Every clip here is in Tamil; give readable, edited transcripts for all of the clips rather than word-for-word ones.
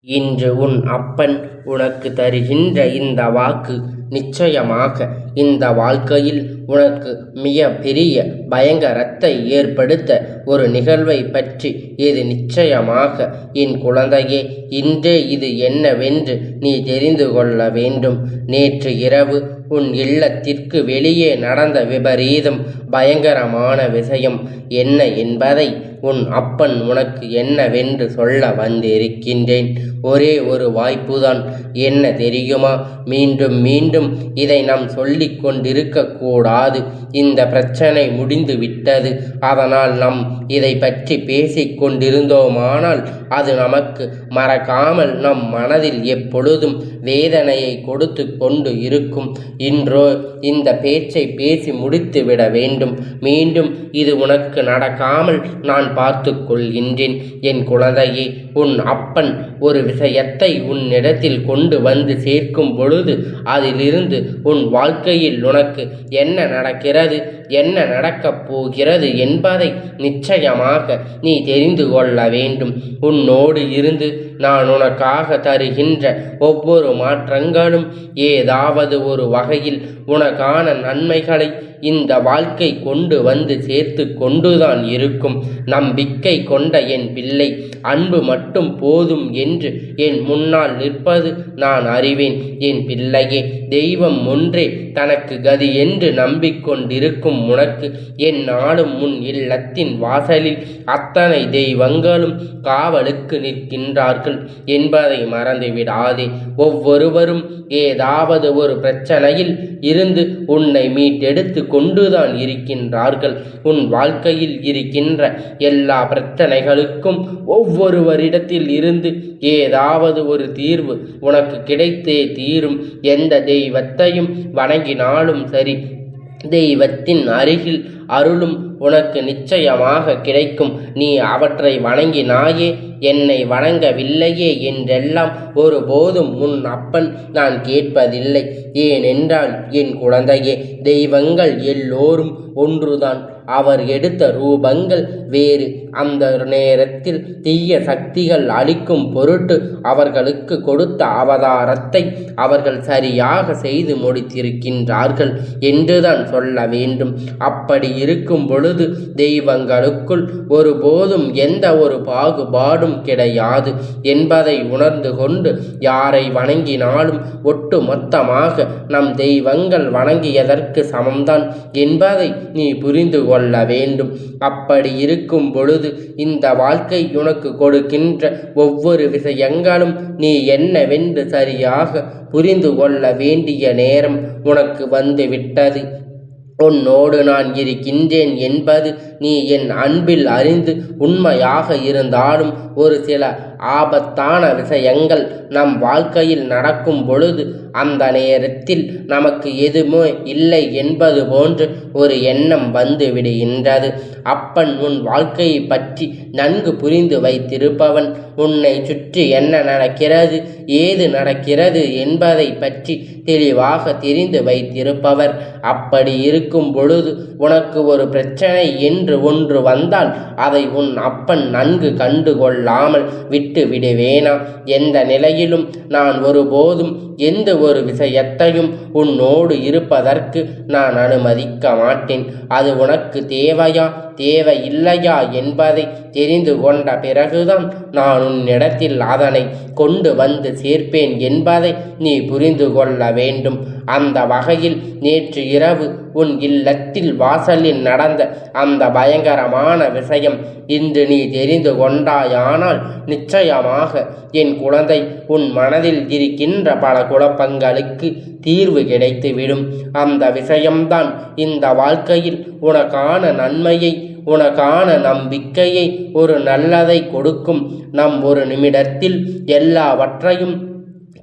இன்று உன் அப்பன் உனக்கு தருகின்ற இந்த வாக்கு நிச்சயமாக இந்த வாழ்க்கையில் உனக்கு மிக பெரிய பயங்கரத்தை ஏற்படுத்த ஒரு நிகழ்வை பற்றி இது நிச்சயமாக என் குழந்தையே இன்றே இது என்னவென்று நீ தெரிந்து கொள்ள வேண்டும். நேற்று இரவு உன் இல்லத்திற்கு வெளியே நடந்த விபரீதம் பயங்கரமான விஷயம் என்ன என்பதை உன் அப்பன் உனக்கு என்னவென்று சொல்ல வந்திருக்கின்றேன். ஒரே ஒரு வாய்ப்புதான். என்ன தெரியுமா? மீண்டும் மீண்டும் இதை நாம் சொல்லிக் கொண்டிருக்க கூடாது. இந்த பிரச்சனை முடிந்து விட்டது. அதனால் நாம் இதை பற்றி பேசிக் கொண்டிருந்தோமானால் அது நமக்கு மறக்காமல் நம் மனதில் எப்பொழுதும் வேதனையை கொடுத்து கொண்டு இருக்கும். இன்றோ இந்த பேச்சை பேசி முடித்து விட வேண்டும். மீண்டும் இது உனக்கு நடக்காமல் நான் பார்த்து கொள்கின்றேன். என் குழந்தையே, உன் அப்பன் ஒரு விஷயத்தை உன்னிடத்தில் கொண்டு வந்து சேர்க்கும் பொழுது அதிலிருந்து உன் வாழ்க்கையில் உனக்கு என்ன நடக்கிறது, என்ன நடக்கப் போகிறது என்பதை நிச்சயமாக நீ தெரிந்து கொள்ள வேண்டும். உன்னோடு இருந்து நான் உனக்காக தருகின்ற ஒவ்வொரு மாற்றங்களும் ஏதாவது ஒரு வகையில் உனக்கான நன்மைகளை இந்த வாழ்க்கை கொண்டு வந்து சேர்த்து கொண்டுதான் இருக்கும். நம்பிக்கை கொண்ட என் பிள்ளை, அன்பு மட்டும் போதும் என்று என் முன்னால் நிற்பது நான் அறிவேன். என் பிள்ளையே, தெய்வம் ஒன்றே தனக்கு கதி என்று நம்பிக்கொண்டிருக்கும் உனக்கு என் நாளும் முன் இல்லத்தின் வாசலில் அத்தனை தெய்வங்களும் காவலுக்கு நிற்கின்றார்கள் என்பதை மறந்துவிடாதே. ஒவ்வொருவரும் ஏதாவது ஒரு பிரச்சனையில் இருந்து உன்னை மீட்டெடுத்து கொண்டுதான் இருக்கின்றார்கள். உன் வாழ்க்கையில் இருக்கின்ற எல்லா பிரச்சனைகளுக்கும் ஒவ்வொருவரிடத்தில் இருந்து ஏதாவது ஒரு தீர்வு உனக்கு கிடைத்தே தீரும். எந்த தெய்வத்தையும் வணங்கினாலும் சரி, தெய்வத்தின் அருகில் அருளும் உனக்கு நிச்சயமாக கிடைக்கும். நீ அவற்றை வணங்கினாயே, என்னை வணங்கவில்லையே என்றெல்லாம் ஒருபோதும் உன் அப்பன் நான் கேட்பதில்லை. ஏனென்றால் என் குழந்தையே, தெய்வங்கள் எல்லோரும் ஒன்றுதான். அவர் எடுத்த ரூபங்கள் வேறு. அந்த நேரத்தில் தீய சக்திகள் அளிக்கும் பொருட்டு அவர்களுக்கு கொடுத்த அவதாரத்தை அவர்கள் சரியாக செய்து முடித்திருக்கின்றார்கள் என்றுதான் சொல்ல வேண்டும். அப்படி இருக்கும் பொழுது தெய்வங்களுக்குள் ஒருபோதும் எந்த ஒரு பாகுபாடும் கிடையாது என்பதை உணர்ந்து கொண்டு யாரை வணங்கினாலும் ஒட்டு மொத்தமாக நம் தெய்வங்கள் வணங்கியதற்கு சமம்தான் என்பதை நீ புரிந்து கொள்ள வேண்டும். அப்படி இருக்கும் பொழுது இந்த வாழ்க்கை உனக்கு கொடுக்கின்ற ஒவ்வொரு விஷயங்களும் நீ என்னவென்று சரியாக புரிந்து கொள்ள வேண்டிய நேரம் உனக்கு வந்து விட்டது. உன்னோடு நான் இருக்கின்றேன் என்பது நீ என் அன்பில் அறிந்து உண்மையாக இருந்தாலும் ஒரு சில ஆபத்தான விஷயங்கள் நம் வாழ்க்கையில் நடக்கும் பொழுது அந்த நேரத்தில் நமக்கு எதுவுமே இல்லை என்பது போன்று ஒரு எண்ணம் வந்து விடுகின்றது. அப்பன் உன் வாழ்க்கையை பற்றி நன்கு புரிந்து வைத்திருப்பவன். உன்னை சுற்றி என்ன நடக்கிறது, ஏது நடக்கிறது என்பதை பற்றி தெளிவாக தெரிந்து வைத்திருப்பவர். அப்படி இருக்கும் பொழுது உனக்கு ஒரு பிரச்சனை என்று ஒன்று வந்தால் அதை உன் அப்பன் நன்கு கண்டுகொள்ளாமல் விட்டு விடுவேனா? எந்த நிலையிலும் நான் ஒருபோதும் எந்த ஒரு விஷயத்தையும் உன்னோடு இருப்பதற்கு நான் அனுமதிக்க மாட்டேன். அது உனக்கு தேவையா தேவையில்லையா என்பதை தெரிந்து கொண்ட பிறகுதான் நான் உன்னிடத்தில் அதனை கொண்டு வந்து சேர்ப்பேன் என்பதை நீ புரிந்து கொள்ள வேண்டும். அந்த வகையில் நேற்று இரவு உன் இல்லத்தில் வாசலில் நடந்த அந்த பயங்கரமான விஷயம் இன்று நீ தெரிந்து கொண்டாயானால் நிச்சயமாக என் குழந்தை உன் மனதில் இருக்கின்ற பல குழப்பங்களுக்கு தீர்வு கிடைத்துவிடும். அந்த விஷயம்தான் இந்த வாழ்க்கையில் உனக்கான நன்மையை, உனக்கான நம்பிக்கையை, ஒரு நல்லதை கொடுக்கும். நம் ஒரு நிமிடத்தில் எல்லாவற்றையும்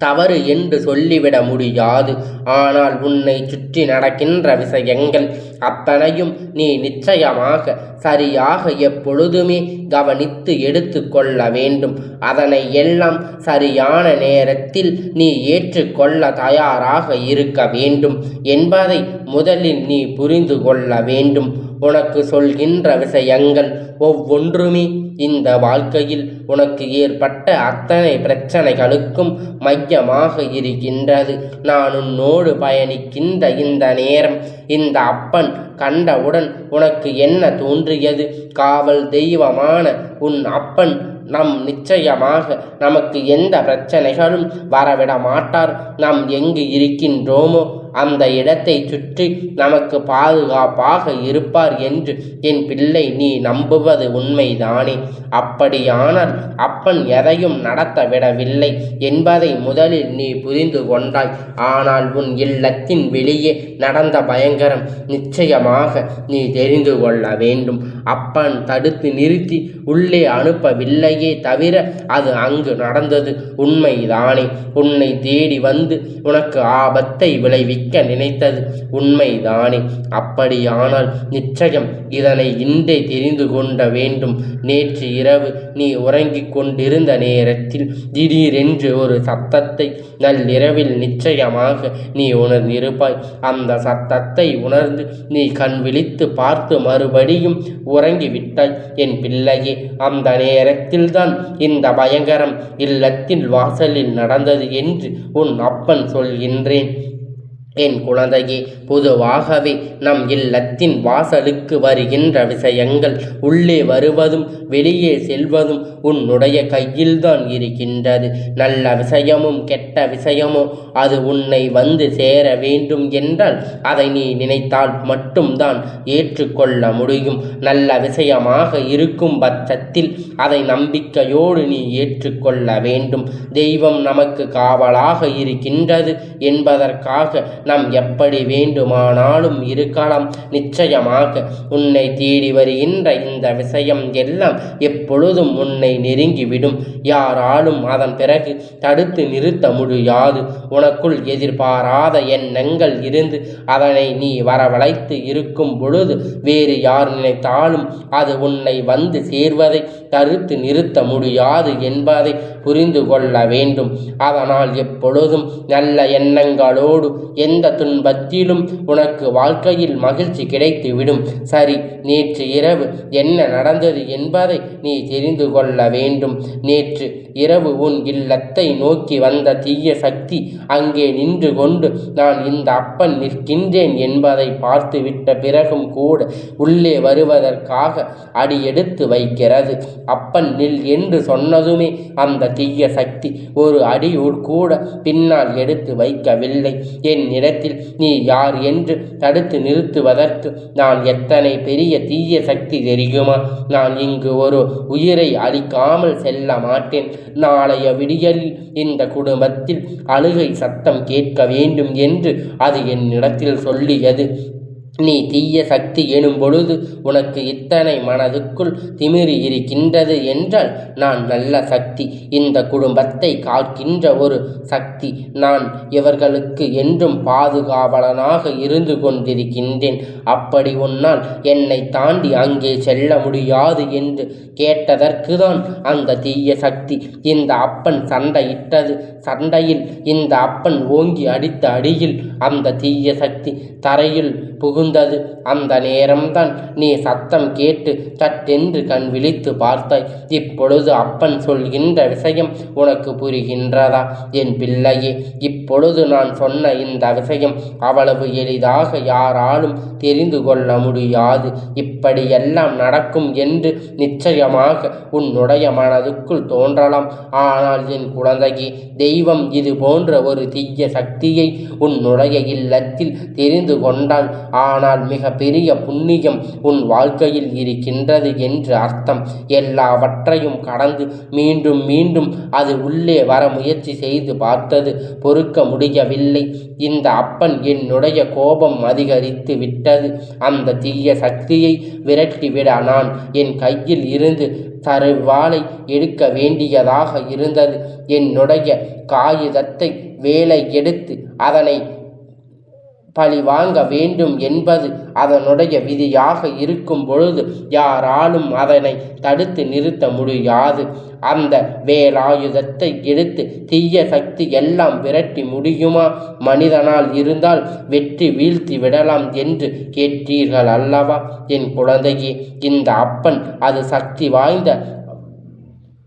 தவறு என்று சொல்லிவிட முடியாது. ஆனால் உன்னை சுற்றி நடக்கின்ற விஷயங்கள் அத்தனையும் நீ நிச்சயமாக சரியாக எப்பொழுதுமே கவனித்து எடுத்து கொள்ள வேண்டும். அதனை எல்லாம் சரியான நேரத்தில் நீ ஏற்றுக்கொள்ள தயாராக இருக்க வேண்டும் என்பதை முதலில் நீ புரிந்து கொள்ள வேண்டும். உனக்கு சொல்கின்ற விஷயங்கள் ஒவ்வொன்றுமே இந்த வாழ்க்கையில் உனக்கு ஏற்பட்ட அத்தனை பிரச்சனைகளுக்கும் மையமாக இருக்கின்றது. நான் உன்னோடு பயணிக்கின்ற இந்த நேரம் இந்த அப்பன் கண்டவுடன் உனக்கு என்ன தோன்றியது? காவல் தெய்வமான உன் அப்பன் நிச்சயமாக நமக்கு எந்த பிரச்சனைகளும் வரவிட மாட்டார். நாம் எங்கு இருக்கின்றோமோ அந்த இடத்தை சுற்றி நமக்கு பாதுகாப்பாக இருப்பார் என்று என் பிள்ளை நீ நம்புவது உண்மைதானே? அப்படியானால் அப்பன் எதையும் நடத்த விடவில்லை என்பதை முதலில் நீ புரிந்து கொண்டாய். ஆனால் உன் இல்லத்தின் வெளியே நடந்த பயங்கரம் நிச்சயமாக நீ தெரிந்து கொள்ள வேண்டும். அப்பன் தடுத்து நிறுத்தி உள்ளே அனுப்பவில்லையே தவிர அது அங்கு நடந்தது உண்மைதானே? உன்னை தேடி வந்து உனக்கு ஆபத்தை விளைவிக்க நினைத்தது உண்மைதானே? அப்படியானால் நிச்சயம் இதனை இன்றே தெரிந்து கொண்ட வேண்டும். நேற்று இரவு நீ உறங்கிக் கொண்டிருந்த நேரத்தில் திடீரென்று ஒரு சத்தத்தை நள்ளிரவில் நிச்சயமாக நீ உணர்ந்திருப்பாய். அந்த சத்தத்தை உணர்ந்து நீ கண் விழித்து பார்த்து மறுபடியும் உறங்கிவிட்டாய் என் பிள்ளையே. அந்த நேரத்தில்தான் இந்த பயங்கரம் இல்லத்தின் வாசலில் நடந்தது என்று உன் அப்பன் சொல்கின்றேன். என் குழந்தையே, பொதுவாகவே நம் இல்லத்தின் வாசலுக்கு வருகின்ற விஷயங்கள் உள்ளே வருவதும் வெளியே செல்வதும் உன்னுடைய கையில்தான் இருக்கின்றது. நல்ல விஷயமும் கெட்ட விஷயமோ அது உன்னை வந்து சேர வேண்டும் என்றால் அதை நீ நினைத்தால் மட்டும்தான் ஏற்றுக்கொள்ள முடியும். நல்ல விஷயமாக இருக்கும் பட்சத்தில் அதை நம்பிக்கையோடு நீ ஏற்றுக்கொள்ள வேண்டும். தெய்வம் நமக்கு காவலாக இருக்கின்றது என்பதற்காக நாம் எப்படி வேண்டுமானாலும் இருக்கலாம். நிச்சயமாக உன்னை தேடி வருகின்ற இந்த விஷயம் எல்லாம் எப்பொழுதும் உன்னை நெருங்கிவிடும். யாராலும் அதன் பிறகு தடுத்து நிறுத்த முடியாது. உனக்குள் எதிர்பாராத எண்ணங்கள் இருந்து அதனை நீ வரவழைத்து இருக்கும் பொழுது வேறு யார் நினைத்தாலும் அது உன்னை வந்து சேர்வதை தடுத்து நிறுத்த முடியாது என்பதை புரிந்து கொள்ள வேண்டும். அதனால் எப்பொழுதும் நல்ல எண்ணங்களோடு எந்த துன்பத்திலும் உனக்கு வாழ்க்கையில் மகிழ்ச்சி கிடைத்துவிடும். சரி, நேற்று இரவு என்ன நடந்தது என்பதை நீ தெரிந்து கொள்ள வேண்டும். நேற்று இரவு உன் இல்லத்தை நோக்கி வந்த தீய சக்தி அங்கே நின்று கொண்டு நான் இந்த அப்பன் நிற்கின்றேன் என்பதை பார்த்துவிட்ட பிறகும் கூட உள்ளே வருவதற்காக அடி எடுத்து வைக்கிறது. அப்பன் நில் என்று சொன்னதுமே அந்த தீய சக்தி ஒரு அடி கூட பின்னால் எடுத்து வைக்கவில்லை. என் இடத்தில் நீ யார் என்று தடுத்து நிறுத்துவதற்கு நான் எத்தனை பெரிய தீய சக்தி தெரியுமா? நான் இங்கு ஒரு உயிரை அழிக்காமல் செல்ல மாட்டேன். நாளைய விடியலில் இந்த குடும்பத்தில் அழுகை சத்தம் கேட்க வேண்டும் என்று அது என்னிடத்தில் சொல்லியது. நீ தீய சக்தி எனும் பொழுது உனக்கு இத்தனை மனதுக்குள் திமிரி இருக்கின்றது என்றால் நான் நல்ல சக்தி, இந்த குடும்பத்தை காக்கின்ற ஒரு சக்தி. நான் இவர்களுக்கு என்றும் பாதுகாவலனாக இருந்து கொண்டிருக்கின்றேன். அப்படி உன்னால் என்னை தாண்டி அங்கே செல்ல முடியாது என்று கேட்டதற்குதான் அந்த தீய சக்தி இந்த அப்பன் சண்டையிட்டது. சண்டையில் இந்த அப்பன் ஓங்கி அடித்த அடியில் அந்த தீய சக்தி தரையில் புகுந்தது. அந்த நேரம்தான் நீ சத்தம் கேட்டு சட்டென்று கண் விழித்து பார்த்தாய். இப்பொழுது அப்பன் சொல்கின்ற விஷயம் உனக்கு புரிகின்றதா என் பிள்ளையே? இப்பொழுது நான் சொன்ன இந்த விஷயம் அவ்வளவு எளிதாக யாராலும் தெரிந்து கொள்ள முடியாது. இப்படியெல்லாம் நடக்கும் என்று நிச்சயமாக உன்னுடைய மனதுக்குள் தோன்றலாம். ஆனால் என் குழந்தையே, தெய்வம் இது போன்ற ஒரு தீய சக்தியை உன்னுடைய இல்லத்தில் தெரிந்து கொண்டால் ஆனால் மிக பெரிய புண்ணியம் உன் வாழ்க்கையில் இருக்கின்றது என்று அர்த்தம். எல்லாவற்றையும் கடந்து மீண்டும் மீண்டும் அது உள்ளே வர முயற்சி செய்து பார்த்தது. பொறுக்க முடியவில்லை. இந்த அப்பன் என்னுடைய கோபம் அதிகரித்து விட்டது. அந்த தீய சக்தியை விரட்டிவிட நான் என் கையில் இருந்து தருவாளை எடுக்க வேண்டியதாக இருந்தது. என்னுடைய காகிதத்தை வேலை எடுத்து அதனை பழி வாங்க வேண்டும் என்பது அதனுடைய விதியாக இருக்கும் பொழுது யாராலும் அதனை தடுத்து நிறுத்த முடியாது. அந்த வேலாயுதத்தை எடுத்து தீய சக்தி எல்லாம் விரட்டி முடியுமா? மனிதனால் இருந்தால் வெற்றி வீழ்த்தி விடலாம் என்று கேட்டீர்கள் அல்லவா என் குழந்தையே? இந்த அப்பன் அது சக்தி வாய்ந்த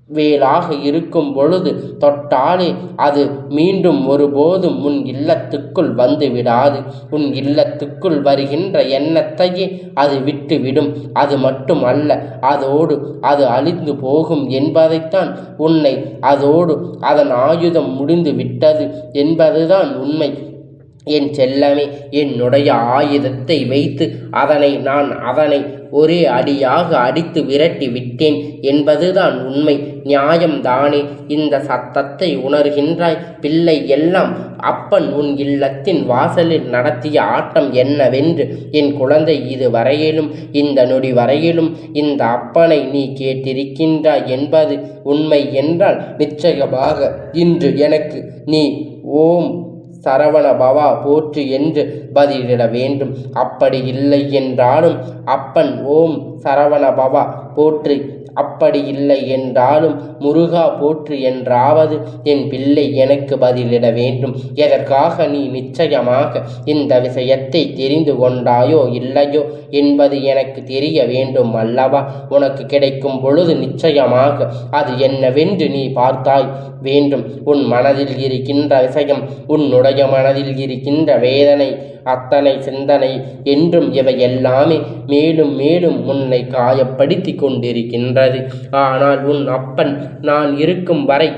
வேலாக இருக்கும் பொழுது தொட்டாலே அது மீண்டும் ஒருபோதும் உன் இல்லத்துக்குள் வந்து விடாது. உன் இல்லத்துக்குள் வருகின்ற எண்ணத்தையே அது விட்டுவிடும். அது மட்டும் அல்ல, அதோடு அது அழிந்து போகும் என்பதைத்தான் உன்னை அதோடு அதன் ஆயுதம் முடிந்து விட்டது என்பதுதான் உண்மை. என் செல்லமே, என்னுடைய ஆயுதத்தை வைத்து அதனை ஒரே அடியாக அடித்து விரட்டி விட்டேன் என்பதுதான் உண்மை. நியாயம்தானே? இந்த சத்தத்தை உணர்கின்றாய் பிள்ளை? எல்லாம் அப்பன் உன் இல்லத்தின் வாசலில் நடத்திய ஆட்டம் என்னவென்று என் குழந்தை இதுவரையிலும், இந்த நொடி வரையிலும் இந்த அப்பனை நீ கேட்டிருக்கின்றாய் என்பது உண்மை என்றால் நிச்சயமாக இன்று எனக்கு நீ ஓம் சரவண பவா போற்று என்று பதிலிட வேண்டும். அப்படி இல்லை என்றாலும் அப்பன் ஓம் சரவண பவா போற்று, அப்படி இல்லை என்றாலும் முருகா போற்று என்றாவது என் பிள்ளை எனக்கு பதிலிட வேண்டும். எதற்காக நீ நிச்சயமாக இந்த விஷயத்தை தெரிந்து கொண்டாயோ இல்லையோ என்பது எனக்கு தெரிய வேண்டும் அல்லவா? உனக்கு கிடைக்கும் பொழுது நிச்சயமாக அது என்னவென்று நீ பார்த்தாய் வேண்டும். உன் மனதில் இருக்கின்ற விஷயம், உன்னுடைய மனதில் இருக்கின்ற வேதனை, அத்தனை சிந்தனை என்றும் இவை எல்லாமே மேலும் மேலும் உன்னை காயப்படுத்தி கொண்டிருக்கின்றது. ஆனால் உன் அப்பன் நான் இருக்கும் வரை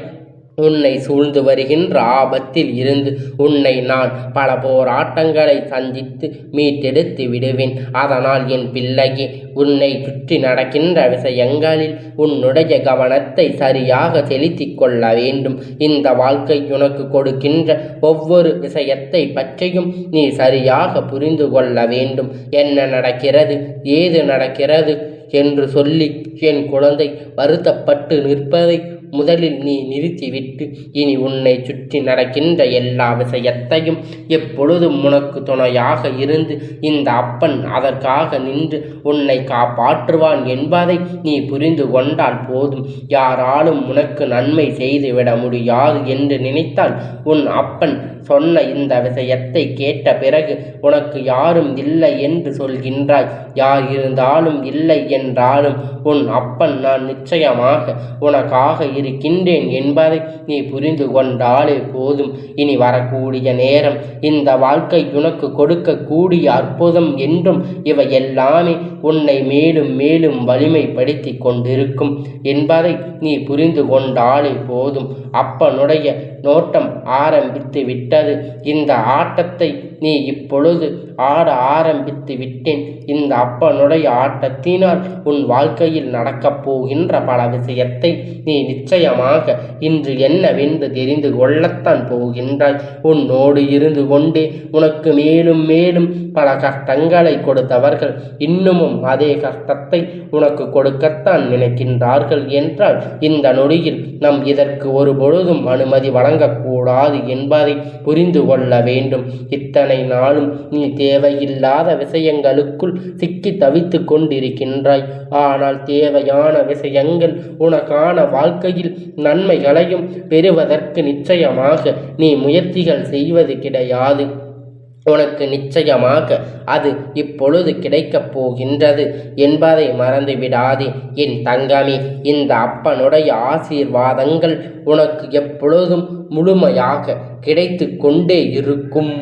உன்னை சூழ்ந்து வருகின்ற ஆபத்தில் இருந்து உன்னை நான் பல போராட்டங்களை சந்தித்து மீட்டெடுத்து விடுவேன். அதனால் என் பிள்ளையே, உன்னை சுற்றி நடக்கின்ற விஷயங்களில் உன்னுடைய கவனத்தை சரியாக செலுத்தி கொள்ள வேண்டும். இந்த வாழ்க்கை உனக்கு கொடுக்கின்ற ஒவ்வொரு விஷயத்தை பற்றியும் நீ சரியாக புரிந்து கொள்ள வேண்டும். என்ன நடக்கிறது, ஏது நடக்கிறது என்று சொல்லி என் குழந்தை வருத்தப்பட்டு நிற்பதை முதலில் நீ நிறுத்திவிட்டு இனி உன்னை சுற்றி நடக்கின்ற எல்லா விஷயத்தையும் எப்பொழுதும் உனக்கு துணையாக இருந்து இந்த அப்பன் அதற்காக நின்று உன்னை காப்பாற்றுவான் என்பதை நீ புரிந்து கொண்டால் போதும். யாராலும் உனக்கு நன்மை செய்துவிட முடியாது என்று நினைத்தால் உன் அப்பன் சொன்ன இந்த விஷயத்தை கேட்ட பிறகு உனக்கு யாரும் இல்லை என்று சொல்கின்றாய். யார் இருந்தாலும் இல்லை என்றாலும் உன் அப்பன் நான் நிச்சயமாக உனக்காக இருக்கின்றேன் என்பதை நீ புரிந்து கொண்டாலே போதும். இனி வரக்கூடிய நேரம் இந்த வாழ்க்கை உனக்கு கொடுக்கக்கூடிய அற்புதம் என்றும் இவை எல்லாமே உன்னை மேலும் மேலும் வலிமைப்படுத்தி கொண்டிருக்கும் என்பதை நீ புரிந்து கொண்டாலே போதும். அப்பனுடைய நோட்டம் ஆரம்பித்து விட்டது. இந்த ஆட்டத்தை நீ இப்பொழுது ஆட ஆரம்பித்து விட்டேன். இந்த அப்பனுடைய ஆட்டத்தினால் உன் வாழ்க்கையில் நடக்கப் போகின்ற பல விஷயத்தை நீ நிச்சயமாக இன்று என்னவென்று தெரிந்து கொள்ளத்தான் போகின்றாய். உன்னோடு இருந்து கொண்டே உனக்கு மேலும் மேலும் பல கஷ்டங்களை கொடுத்தவர்கள் இன்னமும் அதே கஷ்டத்தை உனக்கு கொடுக்கத்தான் நினைக்கின்றார்கள் என்றால் இந்த நொடியில் நம் இதற்கு ஒரு பொழுதும் அனுமதி வழங்கக்கூடாது என்பதை புரிந்து கொள்ள வேண்டும். இத்தனை நாளும் நீ தேவையில்லாத விஷயங்களுக்குள் சிக்கி தவித்து கொண்டிருக்கின்றாய். ஆனால் தேவையான விஷயங்கள் உனக்கான வாழ்க்கையில் நன்மைகளையும் பெறுவதற்கு நிச்சயமாக நீ முயற்சிகள் செய்வது கிடையாது. உனக்கு நிச்சயமாக அது இப்பொழுது கிடைக்கப் போகின்றது என்பதை மறந்து விடாதே என் தங்கமே. இந்த அப்பனுடைய ஆசீர்வாதங்கள் உனக்கு எப்பொழுதும் முழுமையாக கிடைத்து கொண்டே இருக்கும்.